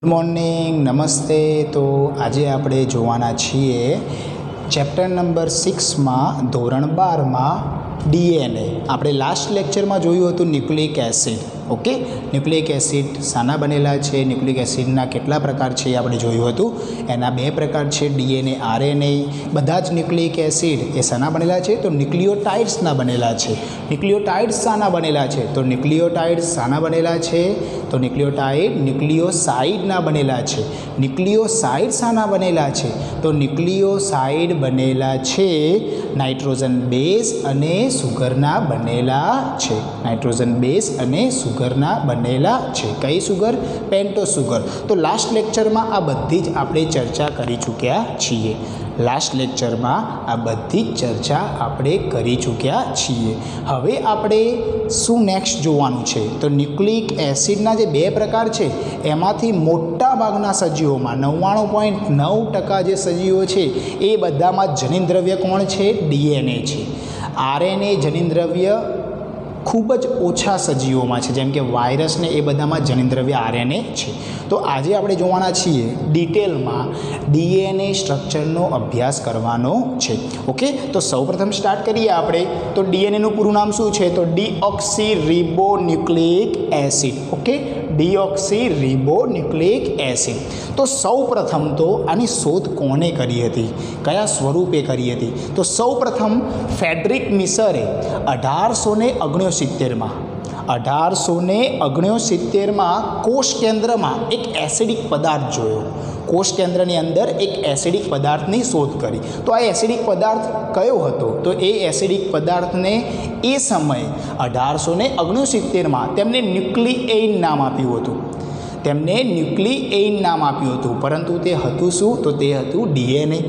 Good morning, નમસ્તે. તો આજે આપણે જોવાના છીએ ચેપ્ટર નંબર 6માં ધોરણ 12માં ડીએનએ. આપણે લાસ્ટ લેક્ચરમાં જોયું હતું nucleic acid. Okay, nucleic acid શાના બનેલા છે, ન્યુક્લિક એસિડના કેટલા પ્રકાર છે એ આપણે જોયું હતું. એના બે પ્રકાર છે, ડીએનએ, આરએનએ. બધા જ ન્યુક્લિક એસિડ એ શાના બનેલા છે? તો ન્યુક્લિયોટાઇડ્સના બનેલા છે. ન્યુક્લિયોટાઇડ્સ શાના બનેલા છે? તો ન્યુક્લિયોટાઇડ્સ શાના બનેલા છે? તો ન્યુક્લિયોટાઇડ ન્યુક્લિયોસાઇડના બનેલા છે. ન્યુક્લિયોસાઇડ શાના બનેલા છે? તો ન્યુક્લિયોસાઇડ બનેલા છે નાઇટ્રોજન બેઝ અને સુગરના બનેલા છે. નાઇટ્રોજન બેઝ અને સુગરના બનેલા છે. કઈ સુગર? પેન્ટો સુગર. તો લાસ્ટ લેક્ચરમાં આ બધી જ આપણે ચર્ચા કરી ચૂક્યા છીએ. લાસ્ટ લેક્ચરમાં આ બધી જ ચર્ચા આપણે કરી ચૂક્યા છીએ. હવે આપણે શું નેક્સ્ટ જોવાનું છે? તો ન્યુક્લિક એસિડના જે બે પ્રકાર છે એમાંથી મોટા ભાગના સજીવોમાં 99.9% જે સજીવો છે એ બધામાં જનીનદ્રવ્ય કોણ છે? ડીએનએ છે. આરએનએ જનીનદ્રવ્ય ખૂબ જ ઓછા સજીવોમાં છે, જેમ કે વાયરસને એ બધામાં જનીનદ્રવ્ય આરએનએ છે. તો આજે આપણે જોવાના છીએ ડિટેલમાં ડીએનએ સ્ટ્રક્ચરનો અભ્યાસ કરવાનો છે. ઓકે, તો સૌપ્રથમ સ્ટાર્ટ કરીએ આપણે. તો ડીએનએનું પૂરું નામ શું છે? તો deoxyribonucleic acid. Okay, deoxyribonucleic acid. તો સૌપ્રથમ તો આની શોધ કોને કરી હતી? કયા સ્વરૂપે કરી હતી? તો સૌપ્રથમ ફેડરિક મિશરે 1869માં કોષ કેન્દ્રમાં એક એસિડિક પદાર્થ જોયો. કોષ કેન્દ્રની અંદર એક એસિડિક પદાર્થની શોધ કરી. તો આ એસિડિક પદાર્થ કયો હતો? તો એ એસિડિક પદાર્થને એ સમયે 1869માં તેમને ન્યુક્લિએઇન નામ આપ્યું હતું. પરંતુ તે હતું શું? તો તે હતું ડીએનએ.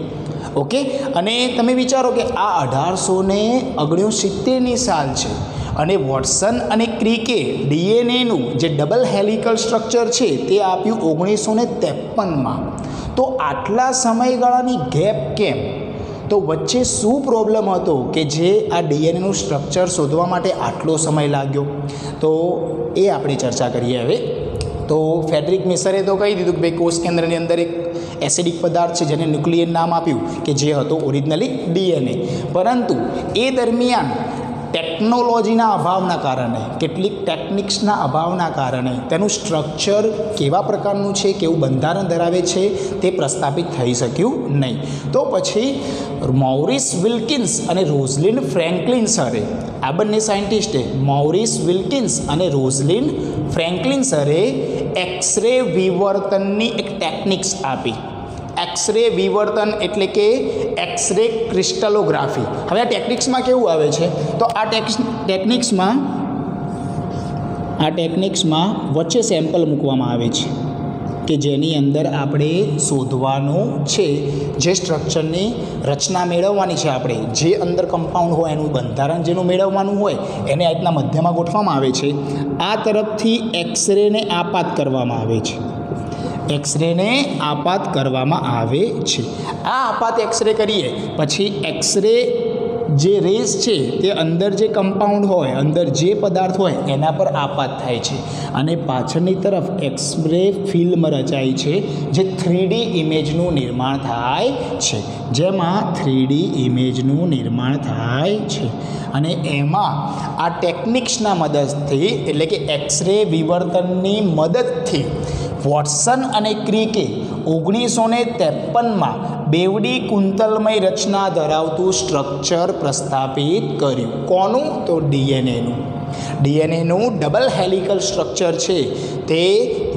ઓકે, અને તમે વિચારો કે આ 1869ની સાલ છે અને વોટસન અને ક્રિકે ડીએનએનું જે ડબલ હેલિકલ સ્ટ્રક્ચર છે તે આપ્યું 1953માં. તો આટલા સમયગાળાની ગેપ કેમ? તો વચ્ચે શું પ્રોબ્લેમ હતો કે જે આ ડીએનએનું સ્ટ્રક્ચર શોધવા માટે આટલો સમય લાગ્યો? તો એ આપણે ચર્ચા કરીએ હવે. તો ફેડરિક મિશરે તો કહી દીધું કે ભાઈ કોષ કેન્દ્રની અંદર એક એસિડિક પદાર્થ છે જેને ન્યુક્લિયન નામ આપ્યું કે જે હતો ઓરિજિનલી ડીએનએ. પરંતુ એ દરમિયાન ટેકનોલોજીના અભાવના કારણે, કેટલીક ટેકનિક્સના અભાવના કારણે તેનું સ્ટ્રક્ચર કેવા પ્રકારનું છે, કેવું બંધારણ ધરાવે છે તે પ્રસ્થાપિત થઈ શક્યું નહીં. તો પછી મોરિસ વિલ્કિન્સ અને રોઝલિન ફ્રેન્કલિન સરે, આ બંને સાયન્ટિસ્ટે મોરિસ વિલ્કિન્સ અને રોઝલિન ફ્રેન્કલિન સરે એક્સરે વિવર્તનની એક ટેકનિક્સ આપી. એક્સરે વિવર્તન એટલે કે એક્સરે ક્રિસ્ટલોગ્રાફી. હવે આ ટેકનિક્સમાં કેવું આવે છે? તો આ ટેકનિક્સમાં વચ્ચે સેમ્પલ મૂકવામાં આવે છે કે જેની અંદર આપણે શોધવાનું છે, જે સ્ટ્રક્ચરની રચના મેળવવાની છે. આપણે જે અંદર કમ્પાઉન્ડ હોય એનું બંધારણ જેનું મેળવવાનું હોય એને આ રીતના મધ્યમાં ગોઠવવામાં આવે છે. આ તરફથી એક્સરેને આપાત કરવામાં આવે છે. આ આપાત એક્સરે કરીએ પછી એક્સરે જે રેસ છે તે અંદર જે કમ્પાઉન્ડ હોય, અંદર જે પદાર્થ હોય એના પર આપાત થાય છે અને પાછળની તરફ એક્સરે ફિલ્મ રચાય છે જે 3D ઇમેજનું નિર્માણ થાય છે. અને એમાં આ ટેકનિક્સના મદદથી, એટલે કે એક્સરે વિવર્તનની મદદથી વોટસન અને ક્રિકે 1953માં બેવડી કુંતલમય રચના ધરાવતું સ્ટ્રક્ચર પ્રસ્થાપિત કર્યું. કોનું? તો ડીએનએનું ડબલ હેલિકલ સ્ટ્રક્ચર છે તે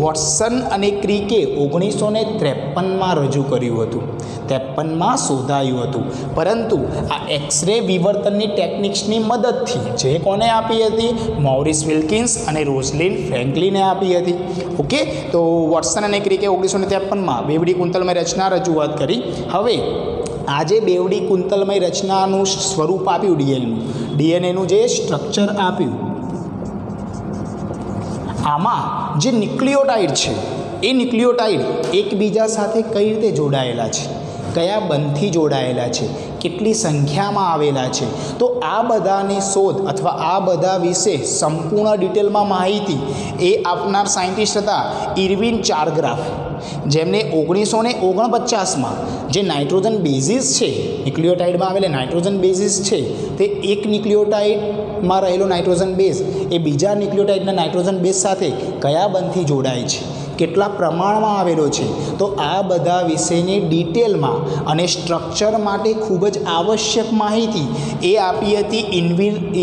વોટસન અને ક્રિકે 1953માં રજૂ કર્યું હતું, 53માં શોધાયું હતું. પરંતુ આ એક્સરે વિવર્તનની ટેકનિક્સની મદદથી જે કોને આપી હતી? મોરિસ વિલ્કિન્સ અને રોઝલિન ફ્રેન્કલિને આપી હતી. ઓકે, તો વોટસન અને ક્રિકે 1953માં બેવડી કુંતલમય રચના રજૂઆત કરી. હવે આજે બેવડી કુંતલમય રચનાનું સ્વરૂપ આપ્યું ડીએનએનું જે સ્ટ્રક્ચર આપ્યું, આમાં જે ન્યુક્લિયોટાઇડ છે એ ન્યુક્લિયોટાઇડ એકબીજા સાથે કઈ રીતે જોડાયેલા છે, કયા બંધથી જોડાયેલા છે, કેટલી સંખ્યામાં આવેલા છે. તો આ બધાની શોધ અથવા આ બધા વિશે સંપૂર્ણ ડિટેલમાં માહિતી એ આપનાર સાયન્ટિસ્ટ હતા ઇરવિન ચારગ્રાફ, જેમને 1949માં જે નાઇટ્રોજન બેઝિસ છે, ન્યુક્લિયોટાઇડમાં આવેલા નાઇટ્રોજન બેઝિસ છે, તે એક ન્યુક્લિયોટાઇડમાં રહેલો નાઇટ્રોજન બેઝ એ બીજા ન્યુક્લિયોટાઇડના નાઇટ્રોજન બેઝ સાથે કયા બંધથી જોડાય છે, કેટલા પ્રમાણમાં આવેલો છે, તો આ બધા વિશેની ડિટેલમાં અને સ્ટ્રક્ચર માટે ખૂબ જ આવશ્યક માહિતી એ આપી હતી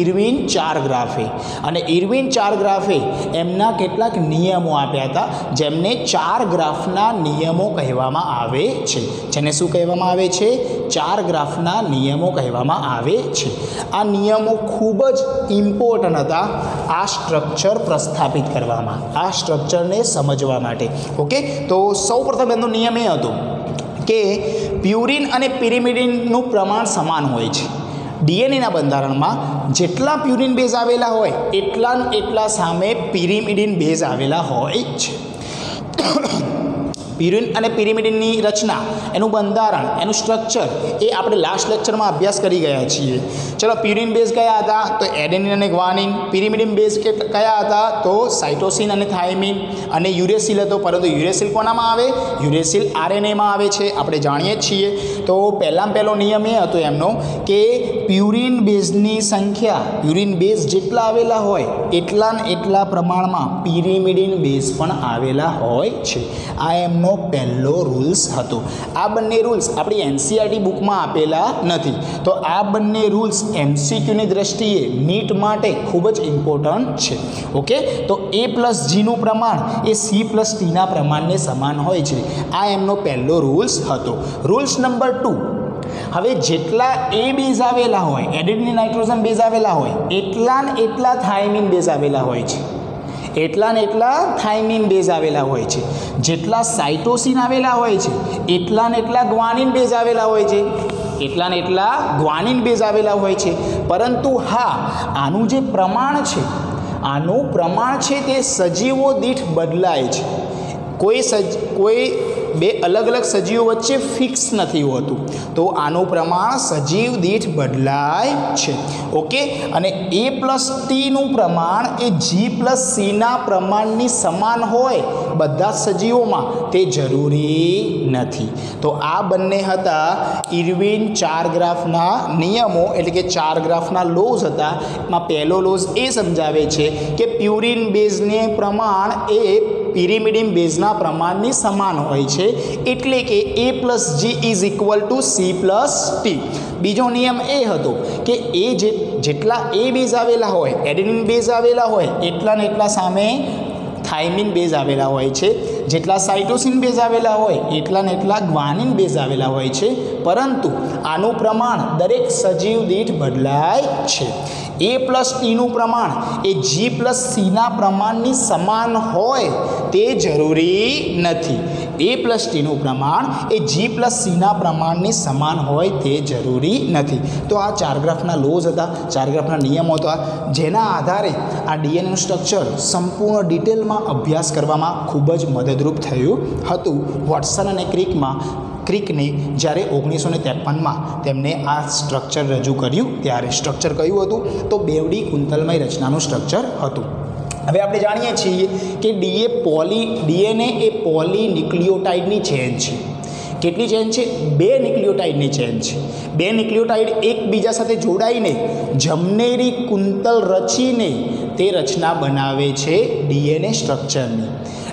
ઇરવિન ચારગ્રાફે. અને ઇરવિન ચારગ્રાફે એમના કેટલાક નિયમો આપ્યા હતા, જેમને ચારગ્રાફના નિયમો કહેવામાં આવે છે. જેને શું કહેવામાં આવે છે? ચારગ્રાફના નિયમો કહેવામાં આવે છે. આ નિયમો ખૂબ જ ઇમ્પોર્ટન્ટ હતા આ સ્ટ્રક્ચર પ્રસ્થાપિત કરવામાં, આ સ્ટ્રક્ચરને સમજવા માટે. ઓકે, તો સૌપ્રથમ એનો નિયમ એ હતો કે પ્યુરિન અને પિરિમિડિનનું પ્રમાણ સમાન હોય છે. ડીએનએના બંધારણમાં જેટલા પ્યુરિન બેઝ આવેલા હોય એટલા સામે પિરિમિડિન બેઝ આવેલા હોય છે. પ્યુરિન અને પિરિમિડિનની રચના, એનું બંધારણ, એનું સ્ટ્રક્ચર એ આપણે લાસ્ટ લેક્ચરમાં અભ્યાસ કરી ગયા છીએ. ચલો, પ્યુરિન બેઝ કયા હતા? તો એડેનિન અને ગ્વાનિન. પિરિમિડિન બેઝ કયા હતા? તો સાઇટોસિન અને થાઇમિન. અને યુરેસિલ હતો, પરંતુ યુરેસિલ કોનામાં આવે? યુરેસિલ આરએનએમાં આવે છે, આપણે જાણીએ છીએ. તો પહેલો નિયમ એ હતો એમનો કે પ્યુરિન બેઝની સંખ્યા, પ્યુરિન બેઝ જેટલા આવેલા હોય એટલા પ્રમાણમાં પિરિમિડિન બેઝ પણ આવેલા હોય છે. આ એમનો પહેલો રૂલ્સ હતો. આ બંને રૂલ્સ આપણી એનસીઈઆરટી બુકમાં આપેલા નથી. તો આ બંને રૂલ્સ એમસીક્યુની દ્રષ્ટિએ નીટ માટે ખૂબ જ ઇમ્પોર્ટન્ટ છે. ઓકે, તો એ પ્લસ જીનું પ્રમાણ એ સી પ્લસ ટીના પ્રમાણને સમાન હોય છે. આ એમનો પહેલો રૂલ્સ હતો. રૂલ્સ નંબર 2, હવે જેટલા એ બેઝ આવેલા હોય, એડેનિન નાઇટ્રોજન બેઝ આવેલા હોય, એટલા થાઇમિન બેઝ આવેલા હોય છે. એટલા થાઇમિન બેઝ આવેલા હોય છે. જેટલા સાઇટોસિન આવેલા હોય છે એટલા ગ્વાનિન બેઝ આવેલા હોય છે. એટલા ગ્વાનિન બેઝ આવેલા હોય છે. પરંતુ હા, આનું જે પ્રમાણ છે, તે સજીવો દીઠ બદલાય છે. કોઈ બે અલગ અલગ સજીવો વચ્ચે ફિક્સ નથી હોતું. તો આનું પ્રમાણ સજીવ દીઠ બદલાય છે. ઓકે, અને એ પ્લસ ટીનું પ્રમાણ એ જી પ્લસ સીના પ્રમાણની સમાન હોય બધા સજીવોમાં, તે જરૂરી નથી. તો આ બંને હતા ઇરવિન ચારગ્રાફના નિયમો, એટલે કે ચારગ્રાફના લોઝ હતા. એમાં પહેલો લોઝ એ સમજાવે છે કે પ્યુરિન બેઝને પ્રમાણ એ પિરિમિડિન બેઝના પ્રમાણની સમાન હોય છે, એટલે કે A plus G is equal to C plus T. બીજો નિયમ એ હતો કે જેટલા એ બેઝ આવેલા હોય, એડેનિન બેઝ આવેલા હોય, એટલા સામે થાઇમિન બેઝ આવેલા હોય છે. જેટલા સાઇટોસિન બેઝ આવેલા હોય એટલા ગ્વાનિન બેઝ આવેલા હોય છે. પરંતુ આનું પ્રમાણ દરેક સજીવ દીઠ બદલાય છે. એ પ્લસ ટીનું પ્રમાણ એ જી પ્લસ સીના પ્રમાણની સમાન હોય તે જરૂરી નથી. એ પ્લસ ટીનું પ્રમાણ એ જી પ્લસ સીના પ્રમાણની સમાન હોય તે જરૂરી નથી. તો આ ચારગ્રાફના લોઝ હતા, ચારગ્રાફના નિયમો હતા, જેના આધારે આ ડીએનએનું સ્ટ્રક્ચર સંપૂર્ણ ડિટેલમાં અભ્યાસ કરવામાં ખૂબ જ મદદરૂપ થયું હતું. વોટસન અને ક્રિકને જ્યારે 1953માં તેમને આ સ્ટ્રક્ચર રજૂ કર્યું ત્યારે સ્ટ્રક્ચર કયું હતું? તો બેવડી કુંતલમય રચનાનું સ્ટ્રક્ચર હતું. હવે આપણે જાણીએ છીએ કે ડીએનએ એ પોલીન્યુક્લિયોટાઇડની ચેન છે. કેટલી ચેન છે? 2 ન્યુક્લિયોટાઇડની ચેન છે. 2 ન્યુક્લિયોટાઇડ એકબીજા સાથે જોડાઈને જમનેરી કુંતલ રચીને તે રચના બનાવે છે ડીએનએ સ્ટ્રક્ચરની.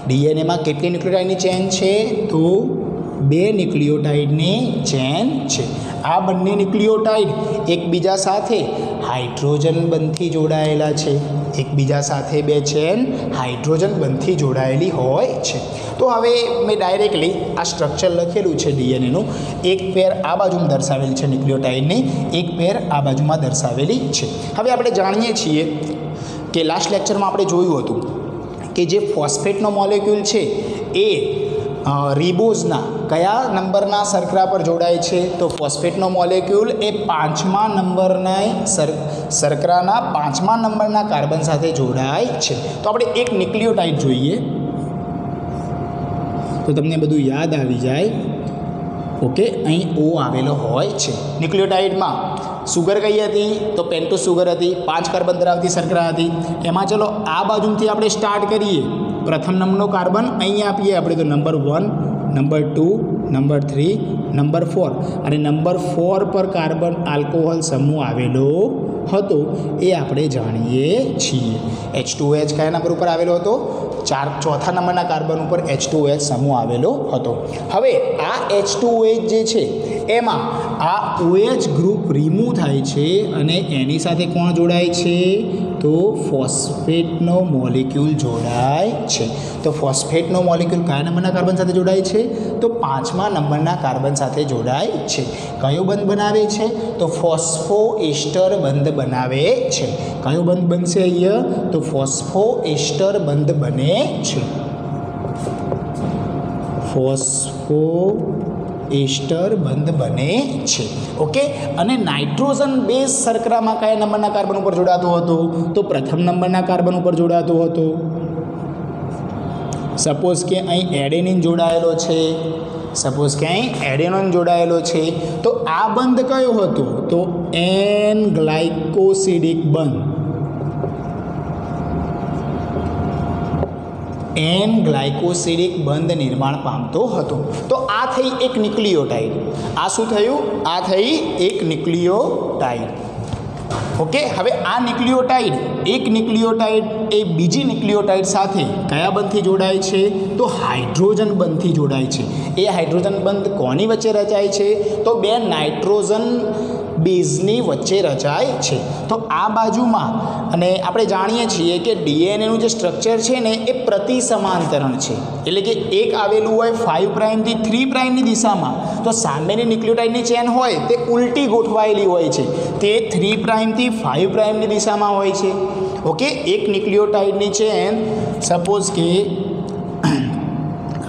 ડીએનએમાં કેટલી ન્યુક્લિયોટાઇડની ચેન છે? તો 2 ન્યુક્લિયોટાઇડની ચેન છે. આ બંને ન્યુક્લિયોટાઇડ એકબીજા સાથે હાઇડ્રોજન બંધથી જોડાયેલા છે. એકબીજા સાથે 2 ચેન હાઇડ્રોજન બંધથી જોડાયેલી હોય છે. તો હવે મેં ડાયરેક્ટલી આ સ્ટ્રક્ચર લખેલું છે ડીએનએનું. એક પેર આ બાજુમાં દર્શાવેલી છે ન્યુક્લિયોટાઇડની, એક પેર આ બાજુમાં દર્શાવેલી છે. હવે આપણે જાણીએ છીએ કે લાસ્ટ લેક્ચરમાં આપણે જોયું હતું કે જે ફોસ્ફેટનો મોલેક્યુલ છે એ રિબોઝના કયા નંબરના શર્કરા પર જોડાય છે? તો ફોસ્ફેટનો મોલેક્યુલ એ 5મા નંબરના શર્કરાના 5મા નંબરના કાર્બન સાથે જોડાય છે. તો આપણે એક ન્યુક્લિયોટાઇડ જોઈએ તો તમને બધું યાદ આવી જાય. ઓકે, અહીં O આવેલો હોય છે. ન્યુક્લિયોટાઇડમાં સુગર કઈ હતી? તો પેન્ટોસ સુગર હતી, 5 કાર્બન ધરાવતી શર્કરા હતી. એમાં ચલો આ બાજુથી આપણે સ્ટાર્ટ કરીએ. પ્રથમ નંબરનો કાર્બન અહીં આપીએ આપણે, તો નંબર 1, નંબર 2, નંબર 3, નંબર 4, અને નંબર 4 પર કાર્બન આલ્કોહોલ સમૂહ આવેલો હતો એ આપણે જાણીએ છીએ. H2OH કયા નંબર ઉપર આવેલો હતો? ચોથા નંબરના કાર્બન ઉપર H2OH સમૂહ આવેલો હતો. હવે આ H2OH જે છે એમાં આ OH ગ્રુપ રિમૂવ થાય છે અને એની સાથે કોણ જોડાય છે? તો ફોસ્ફેટનો મોલિક્યુલ જોડાય છે. તો ફોસ્ફેટનો મોલિક્યુલ કયા નંબરના કાર્બન સાથે જોડાય છે? તો 5મા નંબરના કાર્બન સાથે જોડાય છે. કયો બંધ બનાવે છે? તો ફોસ્ફોએસ્ટર બંધ બનાવે છે. કયો બંધ બનશે અહીંયા? તો ફોસ્ફોએસ્ટર બંધ બને છે. ફોસ્ફોએસ્ટર બંધ બને છે. ઓકે, અને નાઇટ્રોજન બેઝ શર્કરામાં કયા નંબરના કાર્બન ઉપર જોડાતો હતો? તો પ્રથમ નંબરના કાર્બન ઉપર જોડાતો હતો. સપોઝ કે અહીં એડેનિન જોડાયેલો છે, સપોઝ કે અહીં એડેનોન જોડાયેલો છે, તો આ બંધ કયો હતો? તો એન ગ્લાયકોસિડિક બંધ. એન ગ્લાયકોસિડિક બંધ નિર્માણ પામતો હતો. તો આ થઈ એક ન્યુક્લિયોટાઇડ. આ શું થયું? આ થઈ એક ન્યુક્લિયોટાઇડ. ઓકે, હવે આ ન્યુક્લિયોટાઇડ, એક ન્યુક્લિયોટાઇડ એ બીજી ન્યુક્લિયોટાઇડ સાથે કયા બંધથી જોડાય છે? તો હાઇડ્રોજન બંધથી જોડાય છે. એ હાઇડ્રોજન બંધ કોની વચ્ચે રચાય છે? તો બે નાઇટ્રોજન બેઝની વચ્ચે રચાય છે. તો આ બાજુમાં, અને આપણે જાણીએ છીએ કે ડીએનએનું જે સ્ટ્રક્ચર છે ને એ પ્રતિ સમાંતરણ છે. એટલે કે એક આવેલું હોય 5 પ્રાઇમથી 3 પ્રાઇમની દિશામાં, તો સામેની ન્યુક્લિયોટાઇડની ચેન હોય તે ઉલટી ગોઠવાયેલી હોય છે, તે 3 પ્રાઇમથી 5 પ્રાઇમની દિશામાં હોય છે. ઓકે, એક ન્યુક્લિયોટાઇડની ચેન સપોઝ કે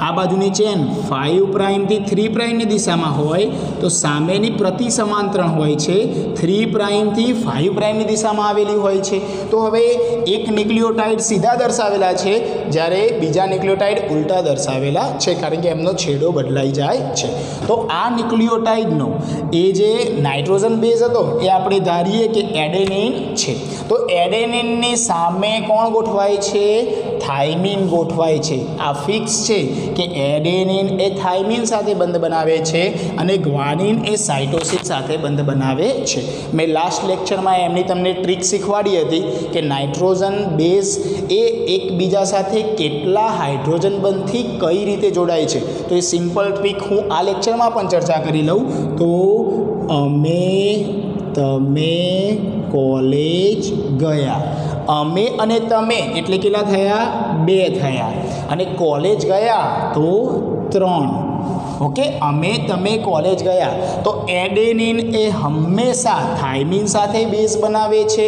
આ બાજુની ચેન 5 પ્રાઇમથી 3 પ્રાઇમની દિશામાં હોય, તો સામેની પ્રતિ સમાંતરણ હોય છે 3 પ્રાઇમથી 5 પ્રાઇમની દિશામાં આવેલી હોય છે. તો હવે એક ન્યુક્લિયોટાઇડ સીધા દર્શાવેલા છે, જ્યારે બીજા ન્યુક્લિયોટાઇડ ઉલટા દર્શાવેલા છે, કારણ કે એમનો છેડો બદલાઈ જાય છે. તો આ ન્યુક્લિયોટાઇડનો એ જે નાઇટ્રોજન બેઝ હતો એ આપણે ધારીએ કે એડેનિન છે. તો એડેનિનની સામે કોણ ગોઠવાય છે? થાઇમિન ગોઠવાય છે. આ ફિક્સ છે કે એડેનિન એ થાઇમિન સાથે બંધ બનાવે છે અને ગ્વાનિન એ સાઇટોસિન સાથે બંધ બનાવે છે. મેં લાસ્ટ લેક્ચરમાં એમની તમને ટ્રીક શીખવાડી હતી કે નાઇટ્રોજન બેઝ એ એકબીજા સાથે કેટલા હાઇડ્રોજન બંધથી કઈ રીતે જોડાય છે. તો એ સિમ્પલ ટ્રીક હું આ લેક્ચરમાં પણ ચર્ચા કરી લઉં. તો અમે તમે કોલેજ ગયા. અમે અને તમે એટલે કેટલા થયા? 2 થયા. અને કોલેજ ગયા તો 3. ઓકે, અમે તમે કોલેજ ગયા. તો એડેનિન એ હંમેશા થાઇમિન સાથે બેઝ બનાવે છે,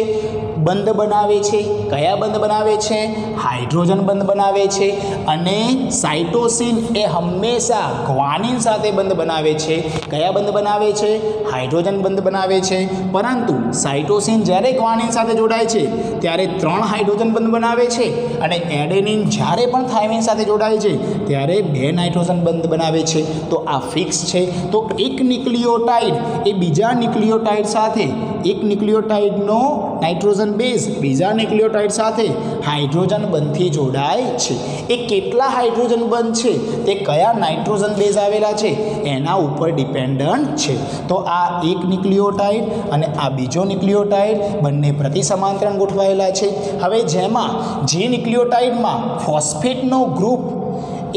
બંધ બનાવે છે. કયા બંધ બનાવે છે? હાઇડ્રોજન બંધ બનાવે છે. અને સાઇટોસિન એ હંમેશા ગ્વાનિન સાથે બંધ બનાવે છે. કયા બંધ બનાવે છે? હાઇડ્રોજન બંધ બનાવે છે. પરંતુ સાઇટોસિન જ્યારે ગ્વાનિન સાથે જોડાય છે ત્યારે 3 હાઇડ્રોજન બંધ બનાવે છે, અને એડેનિન જ્યારે પણ થાઇમિન સાથે જોડાય છે ત્યારે 2 નાઇટ્રોજન બંધ બનાવે છે. તો આ ફિક્સ છે. તો એક ન્યુક્લિયોટાઇડ એ બીજા ન્યુક્લિયોટાઇડ સાથે, એક ન્યુક્લિયોટાઇડનો નાઇટ્રોજન બેઝ બીજા ન્યુક્લિયોટાઇડ સાથે હાઇડ્રોજન બંધથી જોડાય છે. એ કેટલા હાઇડ્રોજન બંધ છે તે કયા નાઇટ્રોજન બેઝ આવેલા છે એના ઉપર ડિપેન્ડન્ટ છે. તો આ એક ન્યુક્લિયોટાઇડ અને આ બીજો ન્યુક્લિયોટાઇડ બંને પ્રતિ સમાંતરણ ગોઠવાયેલા છે. હવે જેમાં જે ન્યુક્લિયોટાઇડમાં ફોસ્ફેટનો ગ્રુપ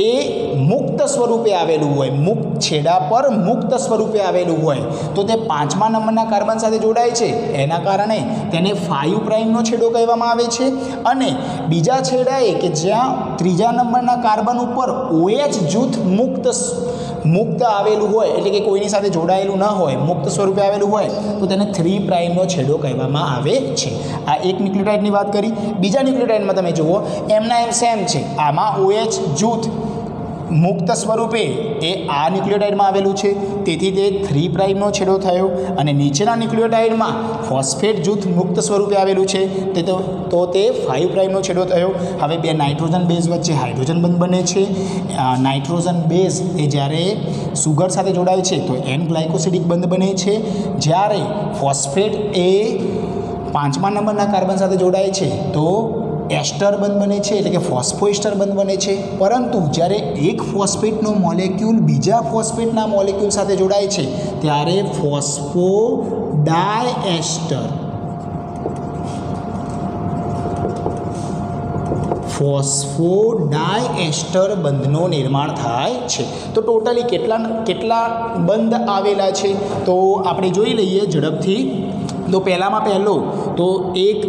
એ મુક્ત સ્વરૂપે આવેલું હોય, મુક્ત છેડા પર મુક્ત સ્વરૂપે આવેલું હોય, તો તે 5મા નંબરના કાર્બન સાથે જોડાય છે. એના કારણે તેને 5 પ્રાઇમનો છેડો કહેવામાં આવે છે. અને બીજા છેડાએ કે જ્યાં 3જા નંબરના કાર્બન ઉપર OH જૂથ મુક્ત આવેલું હોય, એટલે કે કોઈની સાથે જોડાયેલું ન હોય, મુક્ત સ્વરૂપે આવેલું હોય, તો તેને 3 પ્રાઇમનો છેડો કહેવામાં આવે છે. આ એક ન્યુક્લિયોટાઇડની વાત કરી. બીજા ન્યુક્લિયોટાઇડમાં તમે જુઓ, એમના એમ સેમ છે. આમાં OH જૂથ મુક્ત સ્વરૂપે એ આ ન્યુક્લિયોટાઇડમાં આવેલું છે, તેથી તે 3 પ્રાઇમનો છેડો થયો. અને નીચેના ન્યુક્લિયોટાઇડમાં ફોસ્ફેટ જૂથ મુક્ત સ્વરૂપે આવેલું છે, તો તે 5 પ્રાઇમનો છેડો થયો. હવે બે નાઇટ્રોજન બેઝ વચ્ચે હાઇડ્રોજન બંધ બને છે. નાઇટ્રોજન બેઝ એ જ્યારે સુગર સાથે જોડાય છે તો એન ગ્લાયકોસિડિક બંધ બને છે. જ્યારે ફોસ્ફેટ એ 5મા નંબરના કાર્બન સાથે જોડાય છે તો એસ્ટર બંધ બને છે, એટલે કે ફોસ્ફોએસ્ટર બંધ બને છે. પરંતુ જ્યારે એક ફોસ્ફેટનો મોલેક્યુલ બીજા ફોસ્ફેટના મોલેક્યુલ સાથે જોડાય છે ત્યારે ફોસ્ફોડાયએસ્ટર બંધનું નિર્માણ થાય છે. તો ટોટલી કેટલા બંધ આવેલા છે તો આપણે જોઈ લઈએ ઝડપથી. તો પહેલામાં પહેલો તો એક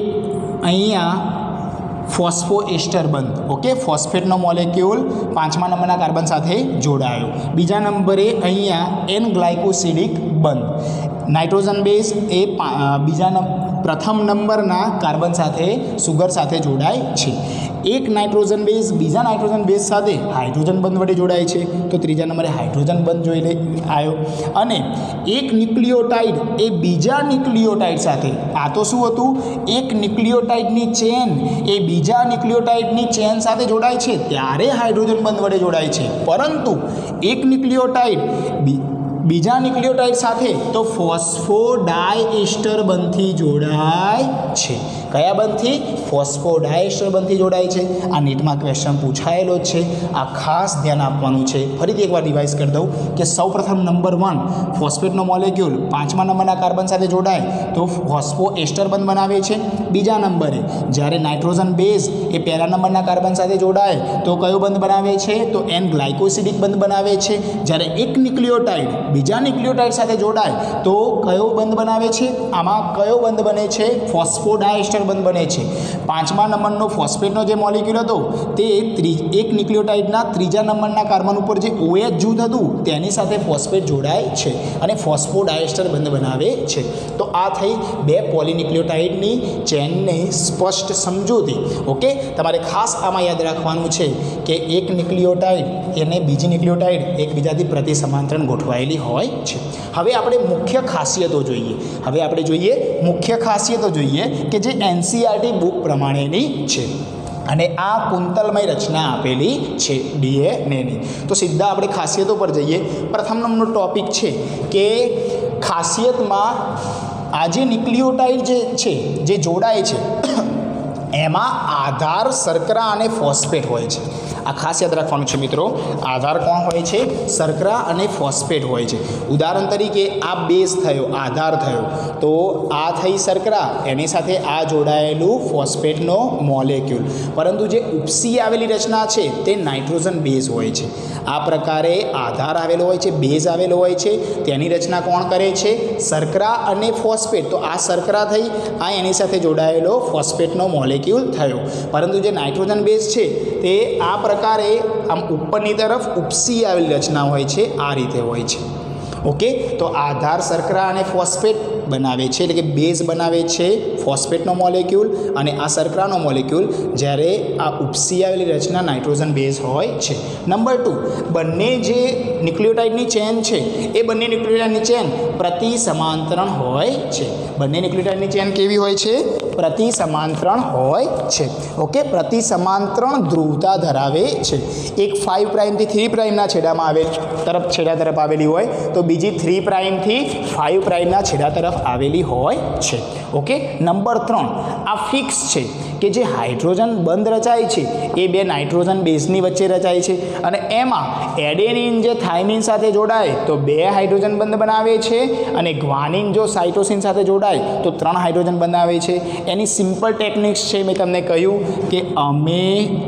અહીંયા ફોસ્ફોએસ્ટર બંધ, ઓકે, ફોસ્ફેટનો મોલેક્યુલ 5મા નંબરના કાર્બન સાથે જોડાયો. બીજા નંબરે અહીંયા એન ગ્લાયકોસિડિક બંધ. નાઇટ્રોજન બેઝ એ પ્રથમ નંબરના કાર્બન સાથે સુગર સાથે જોડાય છે. એક નાઇટ્રોજન બેઝ બીજા નાઇટ્રોજન બેઝ સાથે હાઇડ્રોજન બંધ વડે જોડાય છે, તો ત્રીજા નંબરે હાઇડ્રોજન બંધ જોઈ આવ્યો. અને એક ન્યુક્લિયોટાઇડ એ બીજા ન્યુક્લિયોટાઇડ સાથે, આ તો શું હતું, એક ન્યુક્લિયોટાઇડની ચેન એ બીજા ન્યુક્લિયોટાઇડની ચેન સાથે જોડાય છે ત્યારે હાઇડ્રોજન બંધ વડે જોડાય છે. પરંતુ એક ન્યુક્લિયોટાઇડ બીજા ન્યુક્લિયોટાઇડ સાથે તો ફોસ્ફોડાયએસ્ટર બંધથી જોડાય છે. કયા બંધથી? ફોસ્ફોડાયએસ્ટર બંધથી જોડાય છે. આ નીટમાં ક્વેશ્ચન પૂછાયેલો જ છે, આ ખાસ ધ્યાન આપવાનું છે. ફરીથી એકવાર રિવાઇઝ કરી દઉં કે સૌપ્રથમ નંબર 1 ફોસ્ફેટનો મોલેક્યુલ 5મા નંબરના કાર્બન સાથે જોડાય તો ફોસ્ફોએસ્ટર બંધ બનાવે છે. બીજા નંબરે જ્યારે નાઇટ્રોજન બેઝ એ પહેલા નંબરના કાર્બન સાથે જોડાય તો કયો બંધ બનાવે છે? તો એન ગ્લાયકોસિડિક બંધ બનાવે છે. જ્યારે એક ન્યુક્લિયોટાઇડ બીજા ન્યુક્લિયોટાઇડ સાથે જોડાય તો કયો બંધ બનાવે છે? આમાં કયો બંધ બને છે? ફોસ્ફોડાયએસ્ટર બંધ બને છે. 5મા નંબરનો ફોસ્ફેટનો જે મોલેક્યુલ હતો તે એક ન્યુક્લિયોટાઇડના ત્રીજા નંબરના કાર્બન ઉપર જે OH જૂથ હતું તેની સાથે ફોસ્ફેટ જોડાય છે અને ફોસ્ફોડાયએસ્ટર બંધ બનાવે છે. તો આ થઈ બે પોલીન્યુક્લિયોટાઇડની ચેનની સ્પષ્ટ સમજૂતી. ઓકે, તમારે ખાસ આમાં યાદ રાખવાનું છે કે એક ન્યુક્લિયોટાઇડ એને બીજી ન્યુક્લિયોટાઇડ એકબીજાથી પ્રતિ સમાંતરણ ગોઠવાયેલી હોય છે. હવે આપણે મુખ્ય ખાસિયતો જોઈએ કે જે NCERT બુક પ્રમાણેની છે. અને આ કુંતલમય રચના આપેલી છે DNAની. તો સીધા આપણે ખાસિયતો પર જઈએ. પ્રથમ નંબરનો ટોપિક છે કે ખાસિયતમાં આ જે ન્યુક્લિયોટાઇડ જે છે જે જોડાય છે એમાં આધાર શર્કરા અને ફોસ્ફેટ હોય છે. આ ખાસ યાદ રાખવાનું છે મિત્રો. આધાર કોણ હોય છે? શર્કરા અને ફોસ્ફેટ હોય છે. ઉદાહરણ તરીકે આ બેઝ થયો, આધાર થયો, તો આ થઈ શર્કરા, એની સાથે આ જોડાયેલું ફોસ્ફેટનો મોલેક્યુલ. પરંતુ જે ઉપસી આવેલી રચના છે તે નાઇટ્રોજન બેઝ હોય છે. આ પ્રકારે આધાર આવેલો હોય છે, બેઝ આવેલો હોય છે, તેની રચના કોણ કરે છે? શર્કરા અને ફોસ્ફેટ. તો આ શર્કરા થઈ, આ એની સાથે જોડાયેલો ફોસ્ફેટનો મોલેક્યુલ થયો. પરંતુ જે નાઇટ્રોજન બેઝ છે તે આ પ્રકારે આમ ઉપરની તરફ ઉપસી આવેલી રચના હોય છે, આ રીતે હોય છે. ઓકે, તો આધાર શર્કરા અને ફોસ્ફેટ બનાવે છે, એટલે કે બેઝ બનાવે છે ફોસ્ફેટનો મોલેક્યુલ અને આ શર્કરાનો મોલેક્યુલ, જ્યારે આ ઉપસી આવેલી રચના નાઇટ્રોજન બેઝ હોય છે. નંબર 2, બંને જે ન્યુક્લિયોટાઇડની ચેન છે એ બંને ન્યુક્લિયોટાઇડની ચેન પ્રતિ સમાંતરણ હોય છે. બંને ન્યુક્લિયોટાઇડની ચેન કેવી હોય છે? પ્રતિ સમાંતરણ હોય છે. ઓકે, પ્રતિ સમાંતરણ ધ્રુવતા ધરાવે છે. એક 5 પ્રાઇમથી 3 પ્રાઇમના છેડા તરફ આવેલી હોય તો બીજી 3 પ્રાઇમથી 5 પ્રાઇમના છેડા તરફ આવેલી હોય છે. ઓકે, નંબર 3, આ ફિક્સ છે કે જે હાઇડ્રોજન બંધ રચાય છે એ બે નાઇટ્રોજન બેઝની વચ્ચે રચાય છે અને એમાં એડેનિન જે થાઇમિન સાથે જોડાય તો 2 હાઇડ્રોજન બંધ બનાવે છે અને ગ્વાનિન જો સાઇટોસિન સાથે જોડાય તો 3 હાઇડ્રોજન બનાવે છે. એની સિમ્પલ ટેકનિક્સ છે, મેં તમને કહ્યું કે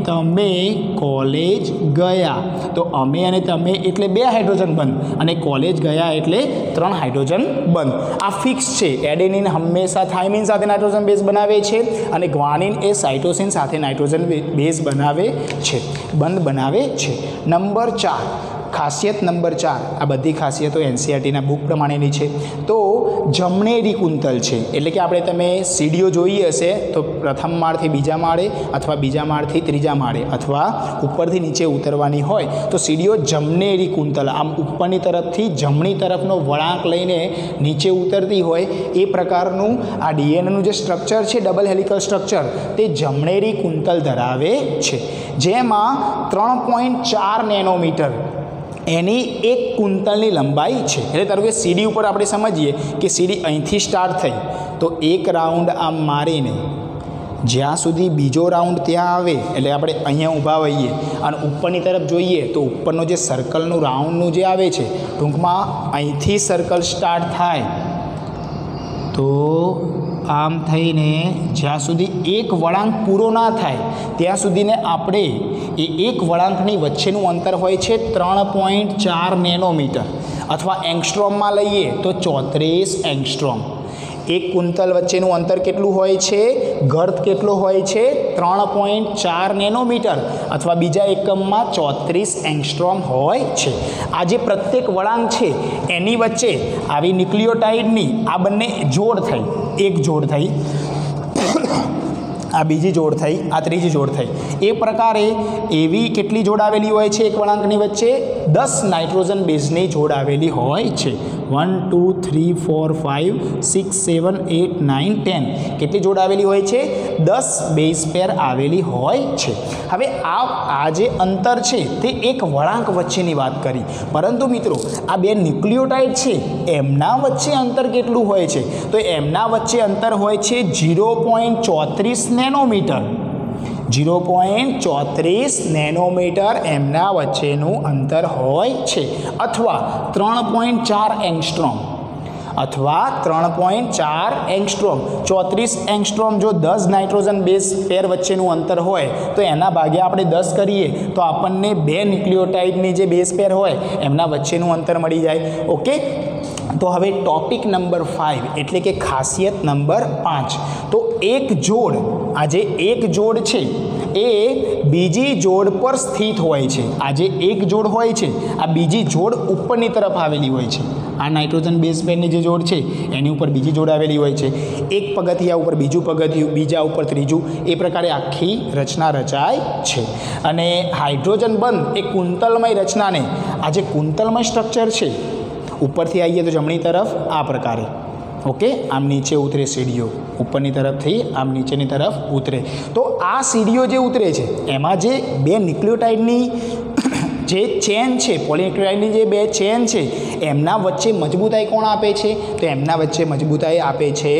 તમે કોલેજ ગયા, તો અમે અને તમે એટલે 2 હાઇડ્રોજન બંધ અને કોલેજ ગયા એટલે 3 હાઇડ્રોજન બંધ. આ ફિક્સ છે. એડેનિન હંમેશા થાઇમિન સાથે નાઇટ્રોજન બેઝ બનાવે છે અને ગ્વાનિન એ સાઇટોસિન સાથે નાઇટ્રોજન બેઝ બંધ બનાવે છે. નંબર 4, ખાસિયત નંબર 4, આ બધી ખાસિયતો એનસીઈઆરટીના બુક પ્રમાણેની છે. તો જમણેરી કુંતલ છે, એટલે કે આપણે તમે સીડીઓ જોઈ હશે તો પ્રથમ માળથી બીજા માળે અથવા બીજા માળથી ત્રીજા માળે અથવા ઉપરથી નીચે ઉતરવાની હોય તો સીડીઓ જમણેરી કુંતલ, આમ ઉપરની તરફથી જમણી તરફનો વળાંક લઈને નીચે ઉતરતી હોય એ પ્રકારનું આ ડીએનએનું જે સ્ટ્રક્ચર છે, ડબલ હેલિકલ સ્ટ્રક્ચર, તે જમણેરી કુંતલ ધરાવે છે, જેમાં 3.4 નેનોમીટર એની એક કુંતલની લંબાઈ છે. એટલે ધારો કે સીડી ઉપર આપણે સમજીએ કે સીડી અહીંથી સ્ટાર્ટ થઈ તો એક રાઉન્ડ આમ મારીને જ્યાં સુધી બીજો રાઉન્ડ ત્યાં આવે, એટલે આપણે અહીંયા ઊભા હોઈએ અને ઉપરની તરફ જોઈએ તો ઉપરનો જે સર્કલનું રાઉન્ડનું જે આવે છે, ટૂંકમાં અહીંથી સર્કલ સ્ટાર્ટ થાય તો આમ થઈને જ્યાં સુધી એક વળાંક પૂરો ના થાય ત્યાં સુધીને આપણે એ એક વળાંકની વચ્ચેનું અંતર હોય છે 3.4 નેનોમીટર, અથવા એંગસ્ટ્રોમમાં લઈએ તો 34 એંગસ્ટ્રોમ. એક કુંતલ વચ્ચેનું અંતર કેટલું હોય છે, ગર્થ કેટલો હોય છે, 3.4 નેનોમીટર, અથવા બીજા એકમમાં 34 એંગસ્ટ્રોમ હોય છે. આ જે પ્રત્યેક વળાંક છે એની વચ્ચે આવી ન્યુક્લિયોટાઇડની આ બંને જોડ થઈ, એક જોડ થઈ, આ બીજી જોડ થઈ, આ ત્રીજી જોડ થઈ. એ પ્રકારે એવી કેટલી જોડ આવેલી હોય છે એક વળાંકની વચ્ચે? 10 નાઇટ્રોજન બેઝની જોડ આવેલી હોય છે. 1 2 3 4 5 6 7 8 9 10 કેટલી જોડ આવેલી હોય છે? 10 બેઝ પેર આવેલી હોય છે. હવે આ જે અંતર છે તે એક વળાંક વચ્ચેની વાત કરી, પરંતુ મિત્રો આ બે ન્યુક્લિયોટાઇડ છે એમના વચ્ચે અંતર કેટલું હોય છે? તો એમના વચ્ચે અંતર હોય છે 0.34 નેનોમીટર. 0.34 નેનોમીટર એમના વચ્ચેનું અંતર હોય છે, અથવા 3.4 એંગસ્ટ્રોમ, અથવા 3.4 એંગસ્ટ્રોમ. 34 એંગસ્ટ્રોમ જો 10 નાઇટ્રોજન બેઝ પેર વચ્ચેનું અંતર હોય તો એના ભાગે આપણે 10 કરીએ તો આપણને બે ન્યુક્લિયોટાઇડની જે બેઝ પેર હોય એમના વચ્ચેનું અંતર મળી જાય. ઓકે, તો હવે ટોપિક નંબર 5 એટલે કે ખાસિયત નંબર 5. તો એક જોડ, આ જે એક જોડ છે એ બીજી જોડ પર સ્થિત હોય છે. આ જે એક જોડ હોય છે આ બીજી જોડ ઉપરની તરફ આવેલી હોય છે. આ નાઇટ્રોજન બેઝ પેરની જે જોડ છે એની ઉપર બીજી જોડ આવેલી હોય છે. એક પગથિયા ઉપર બીજું પગથિયું, બીજા ઉપર ત્રીજું, એ પ્રકારે આખી રચના રચાય છે. અને હાઇડ્રોજન બંધ એ કુંતલમય રચનાને, આ જે કુંતલમય સ્ટ્રક્ચર છે, ઉપરથી આવીએ તો જમણી તરફ આ પ્રકારે, ઓકે, આમ નીચે ઉતરે સીડીઓ, ઉપરની તરફથી આમ નીચેની તરફ ઉતરે. તો આ સીડીઓ જે ઉતરે છે એમાં જે બે ન્યુક્લિયોટાઇડની જે ચેન છે, પોલીન્યુક્લિયોટાઇડની જે બે ચેન છે એમના વચ્ચે મજબૂતાઈ કોણ આપે છે? તો એમના વચ્ચે મજબૂતાઈ આપે છે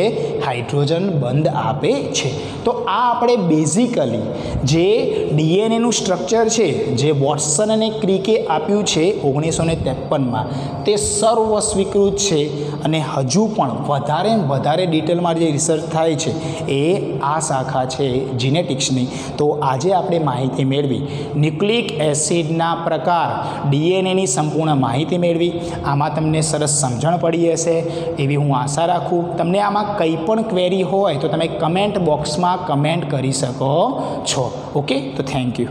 હાઇડ્રોજન બંધ આપે છે. તો આ આપણે બેઝિકલી જે ડીએનએનું સ્ટ્રક્ચર છે જે વોટસન અને ક્રિકે આપ્યું છે 1953માં, તે સર્વ સ્વીકૃત છે અને હજુ પણ વધારે ડિટેલમાં જે રિસર્ચ થાય છે એ આ શાખા છે જીનેટિક્સની. તો આજે આપણે માહિતી મેળવી ન્યુક્લિક એસિડના પ્રકાર, ડીએનએની સંપૂર્ણ માહિતી મેળવી. આમાં તમને સરસ સમજણ પડી હશે એવી હું આશા રાખું. તમને આમાં કંઈ પણ ક્વેરી હોય તો તમે કમેન્ટ બોક્સમાં કમેન્ટ કરી શકો છો. ઓકે, તો થેન્ક યુ.